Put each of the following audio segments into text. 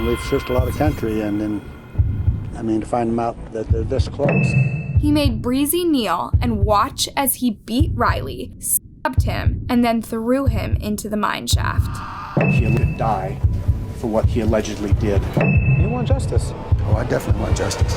We've searched a lot of country, and then, to find them out that they're this close. He made Breezy kneel and watch as he beat Riley, stabbed him, and then threw him into the mine shaft. He would die for what he allegedly did. You want justice? Oh, I definitely want justice.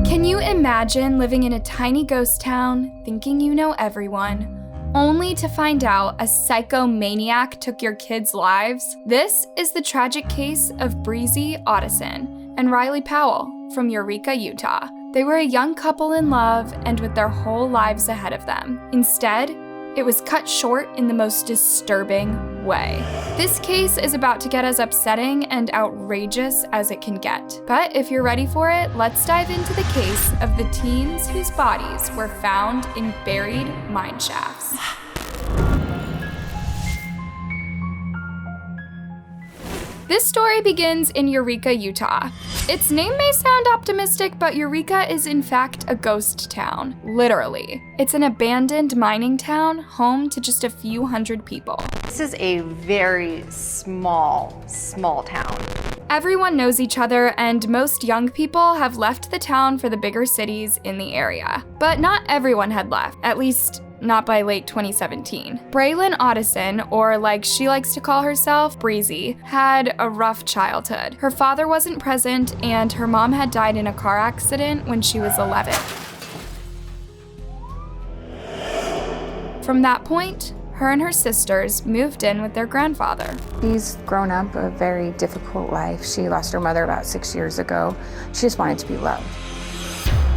Can you imagine living in a tiny ghost town, thinking you know everyone, only to find out a psychomaniac took your kids' lives? This is the tragic case of Breezy Otteson and Riley Powell from Eureka, Utah. They were a young couple in love and with their whole lives ahead of them. Instead, it was cut short in the most disturbing way. This case is about to get as upsetting and outrageous as it can get. But if you're ready for it, let's dive into the case of the teens whose bodies were found in buried mine shafts. This story begins in Eureka, Utah. Its name may sound optimistic, but Eureka is in fact a ghost town, literally. It's an abandoned mining town, home to just a few hundred people. This is a very small town. Everyone knows each other, and most young people have left the town for the bigger cities in the area. But not everyone had left, at least not by late 2017. Braylon Otteson, or like she likes to call herself, Breezy, had a rough childhood. Her father wasn't present, and her mom had died in a car accident when she was 11. From that point, her and her sisters moved in with their grandfather. She's grown up a very difficult life. She lost her mother about 6 years ago. She just wanted to be loved.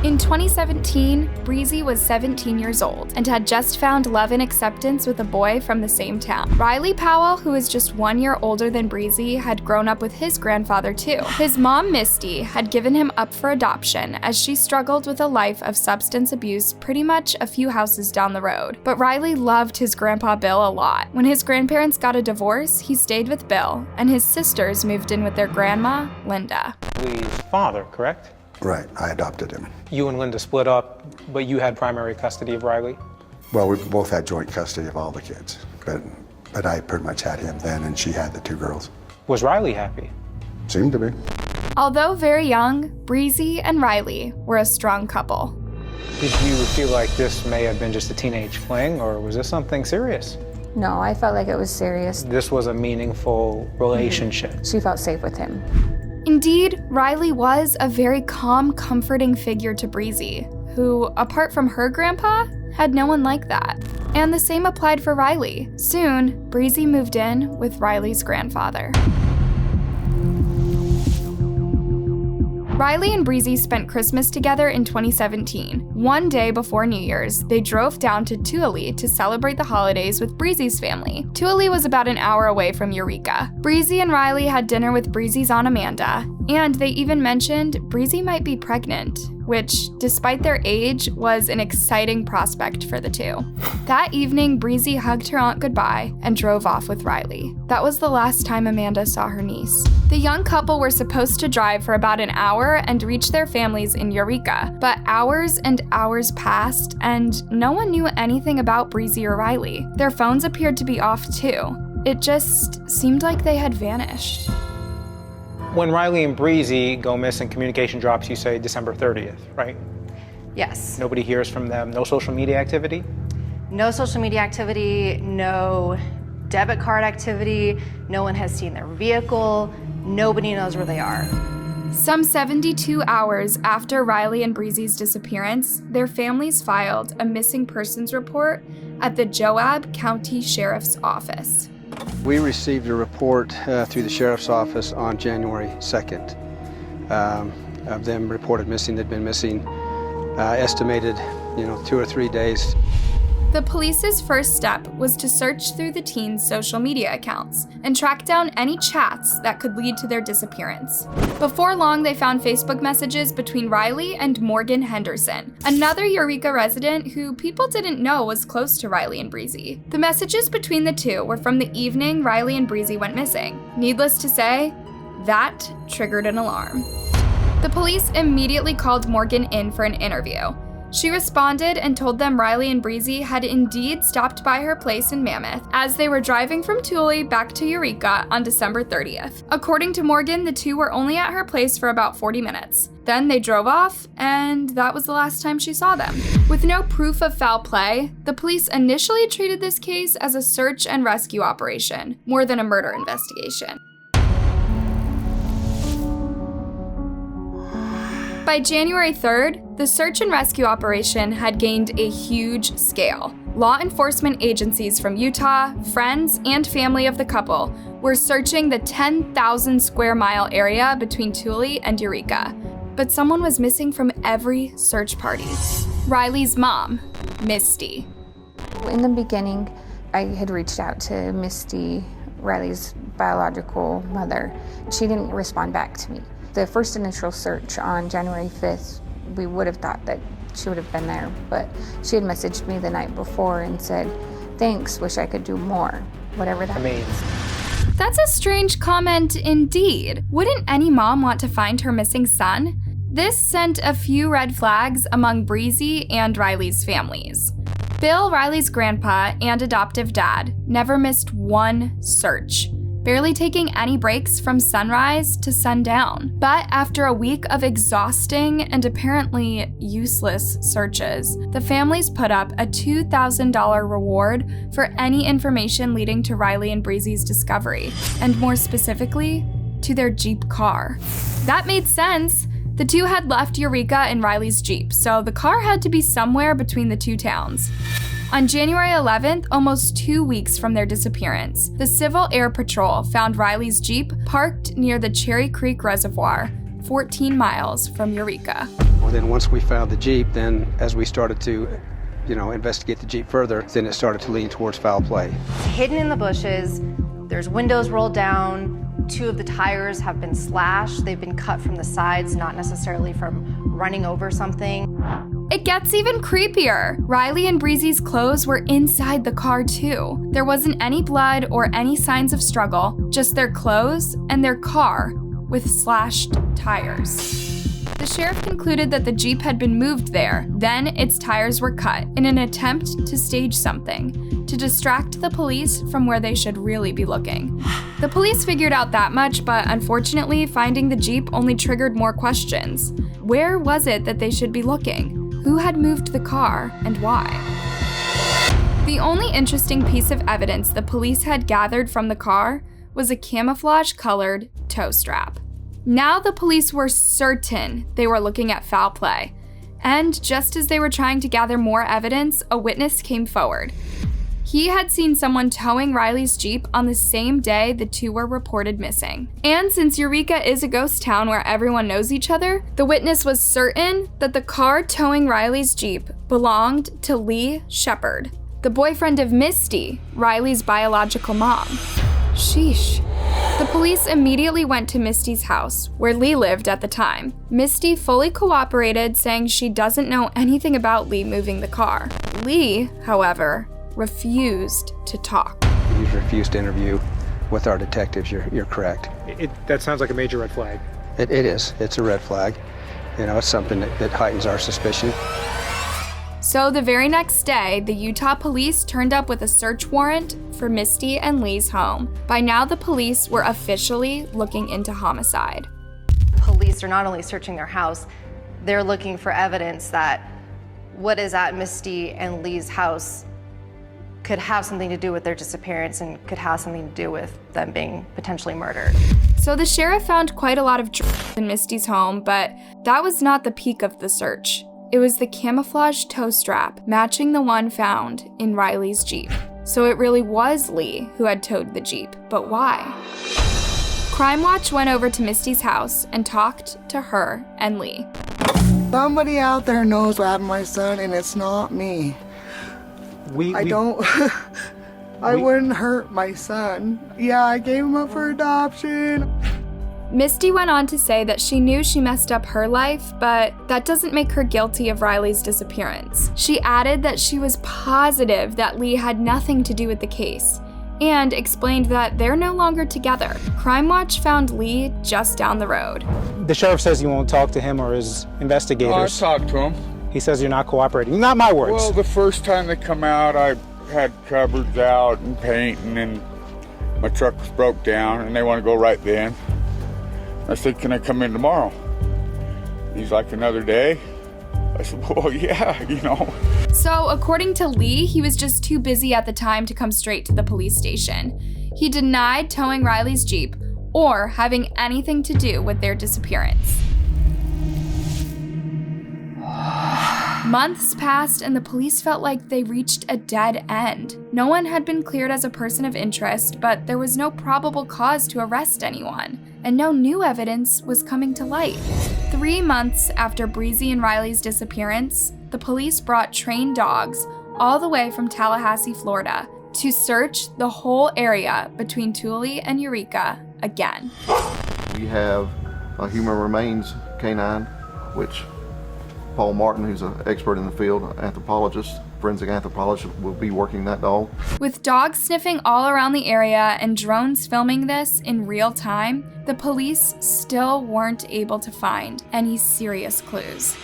In 2017, Breezy was 17 years old and had just found love and acceptance with a boy from the same town. Riley Powell, who is just 1 year older than Breezy, had grown up with his grandfather too. His mom, Misty, had given him up for adoption as she struggled with a life of substance abuse pretty much a few houses down the road. But Riley loved his grandpa Bill a lot. When his grandparents got a divorce, he stayed with Bill, and his sisters moved in with their grandma, Linda. Lee's father, correct? Right, I adopted him. You and Linda split up, but you had primary custody of Riley? Well, we both had joint custody of all the kids, but I pretty much had him then, and she had the two girls. Was Riley happy? Seemed to be. Although very young, Breezy and Riley were a strong couple. Did you feel like this may have been just a teenage fling, or was this something serious? No, I felt like it was serious. This was a meaningful relationship. She felt safe with him. Indeed, Riley was a very calm, comforting figure to Breezy, who, apart from her grandpa, had no one like that. And the same applied for Riley. Soon, Breezy moved in with Riley's grandfather. Riley and Breezy spent Christmas together in 2017. One day before New Year's, they drove down to Tooele to celebrate the holidays with Breezy's family. Tooele was about an hour away from Eureka. Breezy and Riley had dinner with Breezy's Aunt Amanda, and they even mentioned Breezy might be pregnant, which, despite their age, was an exciting prospect for the two. That evening, Breezy hugged her aunt goodbye and drove off with Riley. That was the last time Amanda saw her niece. The young couple were supposed to drive for about an hour and reach their families in Eureka, but hours and hours passed, and no one knew anything about Breezy or Riley. Their phones appeared to be off too. It just seemed like they had vanished. When Riley and Breezy go missing, communication drops, you say December 30th, right? Yes. Nobody hears from them, no social media activity? No social media activity, no debit card activity, no one has seen their vehicle, nobody knows where they are. Some 72 hours after Riley and Breezy's disappearance, their families filed a missing persons report at the Joab County Sheriff's Office. We received a report through the Sheriff's Office on January 2nd of them reported missing. They'd been missing estimated, 2 or 3 days. The police's first step was to search through the teens' social media accounts and track down any chats that could lead to their disappearance. Before long, they found Facebook messages between Riley and Morgan Henderson, another Eureka resident who people didn't know was close to Riley and Breezy. The messages between the two were from the evening Riley and Breezy went missing. Needless to say, that triggered an alarm. The police immediately called Morgan in for an interview. She responded and told them Riley and Breezy had indeed stopped by her place in Mammoth as they were driving from Thule back to Eureka on December 30th. According to Morgan, the two were only at her place for about 40 minutes. Then they drove off, and that was the last time she saw them. With no proof of foul play, the police initially treated this case as a search and rescue operation, more than a murder investigation. By January 3rd, the search and rescue operation had gained a huge scale. Law enforcement agencies from Utah, friends, and family of the couple were searching the 10,000 square mile area between Thule and Eureka. But someone was missing from every search party. Riley's mom, Misty. In the beginning, I had reached out to Misty, Riley's biological mother. She didn't respond back to me. The first initial search on January 5th, we would have thought that she would have been there, but she had messaged me the night before and said, "Thanks, wish I could do more," whatever that means. That's a strange comment indeed. Wouldn't any mom want to find her missing son? This sent a few red flags among Breezy and Riley's families. Bill, Riley's grandpa and adoptive dad, never missed one search, barely taking any breaks from sunrise to sundown. But after a week of exhausting and apparently useless searches, the families put up a $2,000 reward for any information leading to Riley and Breezy's discovery, and more specifically, to their Jeep car. That made sense. The two had left Eureka in Riley's Jeep, so the car had to be somewhere between the two towns. On January 11th, almost 2 weeks from their disappearance, the Civil Air Patrol found Riley's Jeep parked near the Cherry Creek Reservoir, 14 miles from Eureka. Well, then once we found the Jeep, then as we started to, investigate the Jeep further, then it started to lean towards foul play. Hidden in the bushes, there's windows rolled down, 2 of the tires have been slashed. They've been cut from the sides, not necessarily from running over something. It gets even creepier. Riley and Breezy's clothes were inside the car too. There wasn't any blood or any signs of struggle, just their clothes and their car with slashed tires. The sheriff concluded that the Jeep had been moved there, then its tires were cut in an attempt to stage something, to distract the police from where they should really be looking. The police figured out that much, but unfortunately, finding the Jeep only triggered more questions. Where was it that they should be looking? Who had moved the car, and why? The only interesting piece of evidence the police had gathered from the car was a camouflage-colored toe strap. Now the police were certain they were looking at foul play, and just as they were trying to gather more evidence, a witness came forward. He had seen someone towing Riley's Jeep on the same day the two were reported missing. And since Eureka is a ghost town where everyone knows each other, the witness was certain that the car towing Riley's Jeep belonged to Lee Shepard, the boyfriend of Misty, Riley's biological mom. Sheesh. The police immediately went to Misty's house, where Lee lived at the time. Misty fully cooperated, saying she doesn't know anything about Lee moving the car. Lee, however, refused to talk. You've refused to interview with our detectives. You're correct. That sounds like a major red flag. It is. It's a red flag. It's something that heightens our suspicion. So the very next day, the Utah police turned up with a search warrant for Misty and Lee's home. By now, the police were officially looking into homicide. Police are not only searching their house, they're looking for evidence that what is at Misty and Lee's house could have something to do with their disappearance and could have something to do with them being potentially murdered. So the sheriff found quite a lot of drugs in Misty's home, but that was not the peak of the search. It was the camouflage toe strap matching the one found in Riley's Jeep. So it really was Lee who had towed the Jeep, but why? Crime Watch went over to Misty's house and talked to her and Lee. Somebody out there knows what happened to my son, and it's not me. I wouldn't hurt my son. Yeah, I gave him up for adoption. Misty went on to say that she knew she messed up her life, but that doesn't make her guilty of Riley's disappearance. She added that she was positive that Lee had nothing to do with the case, and explained that they're no longer together. Crime Watch found Lee just down the road. The sheriff says you won't talk to him or his investigators. I talked to him. He says you're not cooperating. Not my words. Well, the first time they come out, I had cupboards out and painting, and my truck was broke down, and they want to go right then. I said, can I come in tomorrow? He's like, another day? I said, well, yeah, you know. So, according to Lee, he was just too busy at the time to come straight to the police station. He denied towing Riley's Jeep or having anything to do with their disappearance. Months passed and the police felt like they reached a dead end. No one had been cleared as a person of interest, but there was no probable cause to arrest anyone, and no new evidence was coming to light. 3 months after Breezy and Riley's disappearance, the police brought trained dogs all the way from Tallahassee, Florida, to search the whole area between Tule and Eureka again. We have a human remains canine, which Paul Martin, who's an expert in the field, anthropologist, forensic anthropologist, will be working that dog. With dogs sniffing all around the area and drones filming this in real time, the police still weren't able to find any serious clues.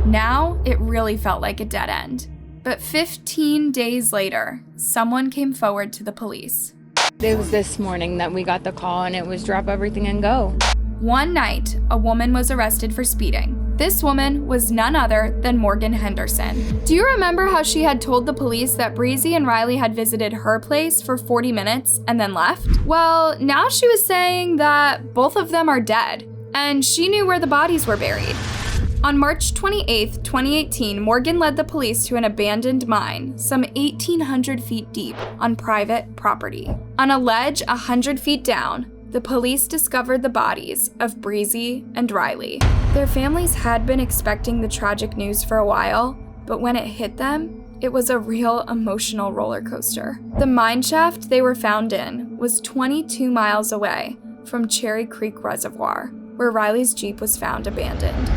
Now, it really felt like a dead end. But 15 days later, someone came forward to the police. It was this morning that we got the call, and it was drop everything and go. One night, a woman was arrested for speeding. This woman was none other than Morgan Henderson. Do you remember how she had told the police that Breezy and Riley had visited her place for 40 minutes and then left? Well, now she was saying that both of them are dead, and she knew where the bodies were buried. On March 28, 2018, Morgan led the police to an abandoned mine, some 1,800 feet deep, on private property. On a ledge 100 feet down, the police discovered the bodies of Breezy and Riley. Their families had been expecting the tragic news for a while, but when it hit them, it was a real emotional roller coaster. The mine shaft they were found in was 22 miles away from Cherry Creek Reservoir, where Riley's Jeep was found abandoned.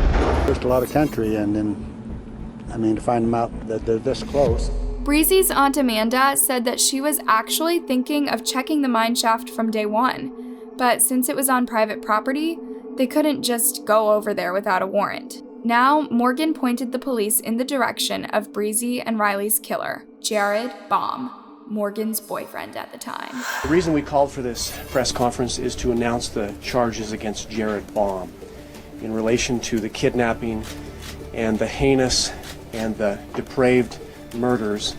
Just a lot of country, and then, to find them out that they're this close. Breezy's Aunt Amanda said that she was actually thinking of checking the mine shaft from day one, but since it was on private property, they couldn't just go over there without a warrant. Now, Morgan pointed the police in the direction of Breezy and Riley's killer, Jared Baum, Morgan's boyfriend at the time. The reason we called for this press conference is to announce the charges against Jared Baum in relation to the kidnapping and the heinous and the depraved murders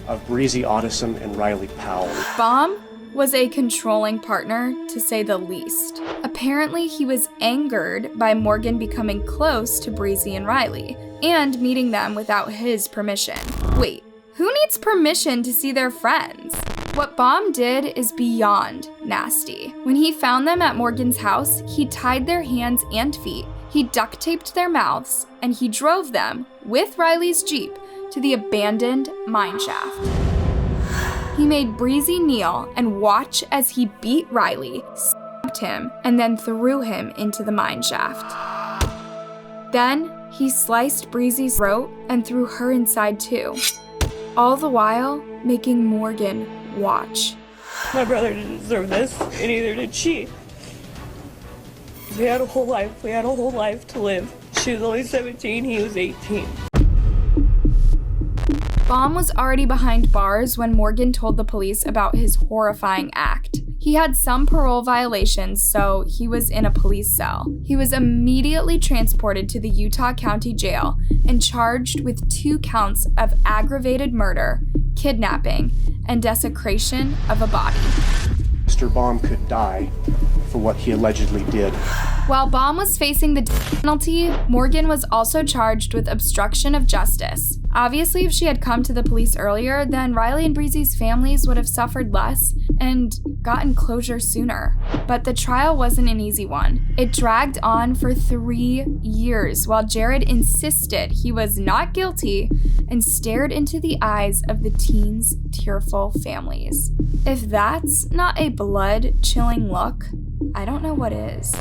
of Breezy Otteson and Riley Powell. Baum was a controlling partner, to say the least. Apparently, he was angered by Morgan becoming close to Breezy and Riley, and meeting them without his permission. Wait, who needs permission to see their friends? What Baum did is beyond nasty. When he found them at Morgan's house, he tied their hands and feet, he duct taped their mouths, and he drove them, with Riley's Jeep, to the abandoned mine shaft. He made Breezy kneel and watch as he beat Riley, stabbed him, and then threw him into the mine shaft. Then, he sliced Breezy's throat and threw her inside too, all the while making Morgan watch. My brother didn't deserve this, and neither did she. We had a whole life. We had a whole life to live. She was only 17, he was 18. Baum was already behind bars when Morgan told the police about his horrifying act. He had some parole violations, so he was in a police cell. He was immediately transported to the Utah County Jail and charged with 2 counts of aggravated murder, kidnapping, and desecration of a body. Mr. Baum could die for what he allegedly did. While Baum was facing the penalty, Morgan was also charged with obstruction of justice. Obviously, if she had come to the police earlier, then Riley and Breezy's families would have suffered less and gotten closure sooner. But the trial wasn't an easy one. It dragged on for 3 years while Jared insisted he was not guilty and stared into the eyes of the teens' tearful families. If that's not a blood-chilling look, I don't know what is.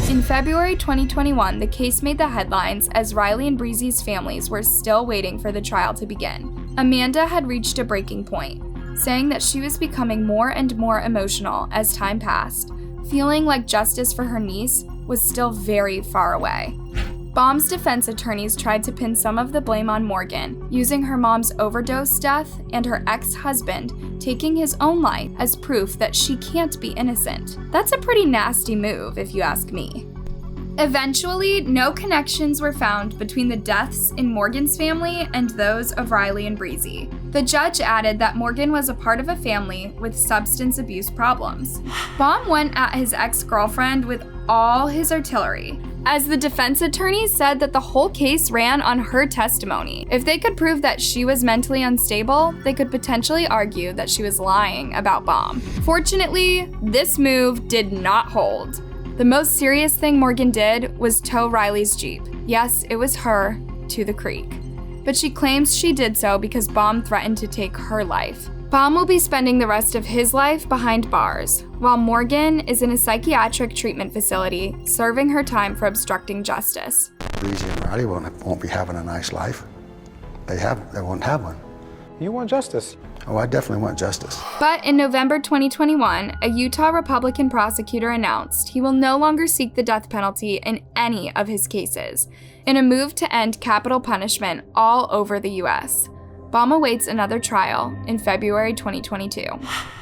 In February 2021, the case made the headlines as Riley and Breezy's families were still waiting for the trial to begin. Amanda had reached a breaking point, saying that she was becoming more and more emotional as time passed, feeling like justice for her niece was still very far away. Baum's defense attorneys tried to pin some of the blame on Morgan, using her mom's overdose death and her ex-husband taking his own life as proof that she can't be innocent. That's a pretty nasty move, if you ask me. Eventually, no connections were found between the deaths in Morgan's family and those of Riley and Breezy. The judge added that Morgan was a part of a family with substance abuse problems. Baum went at his ex-girlfriend with all his artillery, as the defense attorneys said that the whole case ran on her testimony. If they could prove that she was mentally unstable, they could potentially argue that she was lying about Baum. Fortunately, this move did not hold. The most serious thing Morgan did was tow Riley's Jeep. Yes, it was her, to the creek. But she claims she did so because Baum threatened to take her life. Baum will be spending the rest of his life behind bars, while Morgan is in a psychiatric treatment facility serving her time for obstructing justice. Breezy and Riley won't be having a nice life. They won't have one. You want justice. Oh, I definitely want justice. But in November 2021, a Utah Republican prosecutor announced he will no longer seek the death penalty in any of his cases, in a move to end capital punishment all over the U.S. Baum awaits another trial in February 2022.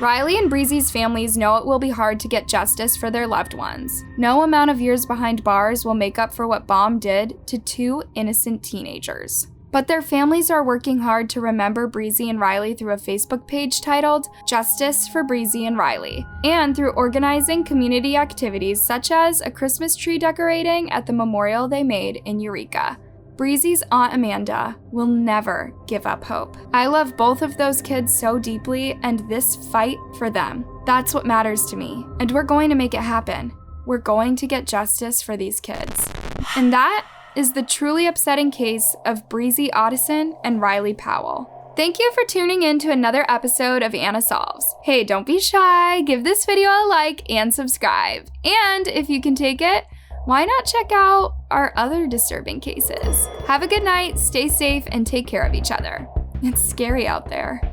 Riley and Breezy's families know it will be hard to get justice for their loved ones. No amount of years behind bars will make up for what Baum did to two innocent teenagers. But their families are working hard to remember Breezy and Riley through a Facebook page titled Justice for Breezy and Riley, and through organizing community activities such as a Christmas tree decorating at the memorial they made in Eureka. Breezy's Aunt Amanda will never give up hope. I love both of those kids so deeply, and this fight for them, that's what matters to me. And we're going to make it happen. We're going to get justice for these kids. And that is the truly upsetting case of Breezy Otteson and Riley Powell. Thank you for tuning in to another episode of Anna Solves. Hey, don't be shy, give this video a like and subscribe. And if you can take it, why not check out our other disturbing cases? Have a good night, stay safe, and take care of each other. It's scary out there.